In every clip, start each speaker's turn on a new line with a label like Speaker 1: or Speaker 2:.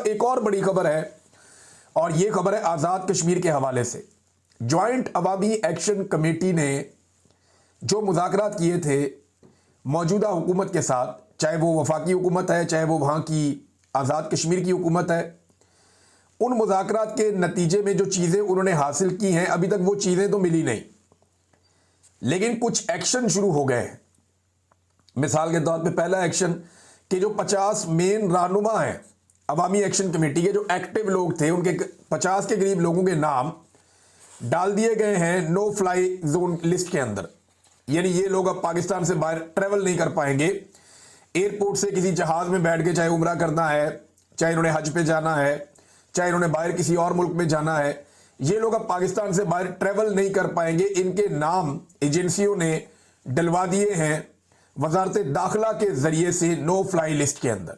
Speaker 1: एक और बड़ी खबर है, और ये खबर है आज़ाद कश्मीर के हवाले से। ज्वाइंट अवामी एक्शन कमेटी ने जो मुज़ाकरात किए थे मौजूदा हुकूमत के साथ, चाहे वो वफाकी हुकूमत है, चाहे वो वहाँ की आज़ाद कश्मीर की हुकूमत है, उन मुज़ाकरात के नतीजे में जो चीज़ें उन्होंने हासिल की हैं, अभी तक वो चीज़ें तो मिली नहीं, लेकिन कुछ एक्शन शुरू हो गए हैं। मिसाल के तौर पे पहला एक्शन कि जो 50 मेन रहनुमा हैं अवामी एक्शन कमेटी के, जो एक्टिव लोग थे, उनके 50 के करीब लोगों के नाम डाल दिए गए हैं नो फ्लाई जोन लिस्ट के अंदर। यानी ये लोग अब पाकिस्तान से बाहर ट्रेवल नहीं कर पाएंगे। एयरपोर्ट से किसी जहाज में बैठ के चाहे उम्रा करना है, चाहे इन्होंने हज पे जाना है, चाहे इन्होंने बाहर किसी और मुल्क में जाना है, ये लोग अब पाकिस्तान से बाहर ट्रेवल नहीं कर पाएंगे। इनके नाम एजेंसियों ने डलवा दिए हैं वजारत दाखिला के जरिए से नो फ्लाई लिस्ट के अंदर।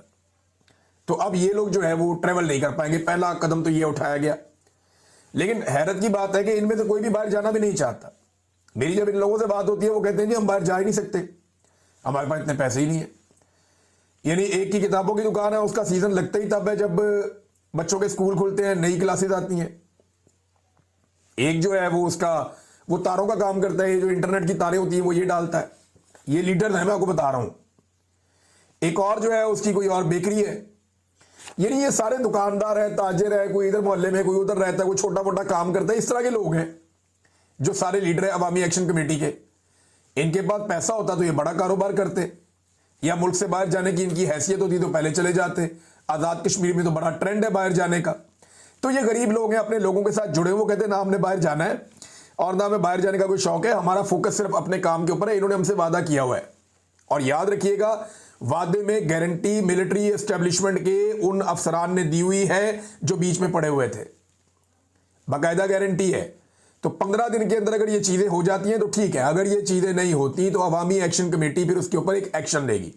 Speaker 1: तो अब ये लोग जो है वो ट्रेवल नहीं कर पाएंगे। पहला कदम तो ये उठाया गया, लेकिन हैरत की बात है कि इनमें से कोई भी बाहर जाना भी नहीं चाहता। मेरी जब इन लोगों से बात होती है वो कहते हैं जी हम बाहर जा ही नहीं सकते, हमारे पास इतने पैसे ही नहीं है। यानी एक की किताबों की दुकान है, उसका सीजन लगता ही तब है जब बच्चों के स्कूल खुलते हैं, नई क्लासेस आती हैं। एक जो है वो तारों का काम करता है, जो इंटरनेट की तारें होती हैं वो ये डालता है। ये लीडर है, मैं आपको बता रहा हूं। एक और जो है उसकी कोई और बेकरी है। यानी ये सारे दुकानदार है, ताजिर है, कोई इधर मोहल्ले में, कोई उधर रहता है, कोई छोटा मोटा काम करता है। इस तरह के लोग हैं जो सारे लीडर है अवामी एक्शन कमेटी के। इनके पास पैसा होता तो ये बड़ा कारोबार करते, या मुल्क से बाहर जाने की इनकी हैसियत होती तो पहले चले जाते। आज़ाद कश्मीर में तो बड़ा ट्रेंड है बाहर जाने का। तो ये गरीब लोग हैं, अपने लोगों के साथ जुड़े हुए, कहते हैं ना हमने बाहर जाना है और ना हमें बाहर जाने का कोई शौक है, हमारा फोकस सिर्फ अपने काम के ऊपर है। इन्होंने हमसे वादा किया हुआ है, और याद रखिएगा वादे में गारंटी मिलिट्री एस्टेब्लिशमेंट के उन अफसरान ने दी हुई है जो बीच में पड़े हुए थे, बाकायदा गारंटी है। तो 15 दिन के अंदर अगर ये चीजें हो जाती हैं तो ठीक है, अगर ये चीजें नहीं होती तो अवामी एक्शन कमेटी फिर उसके ऊपर एक एक्शन लेगी।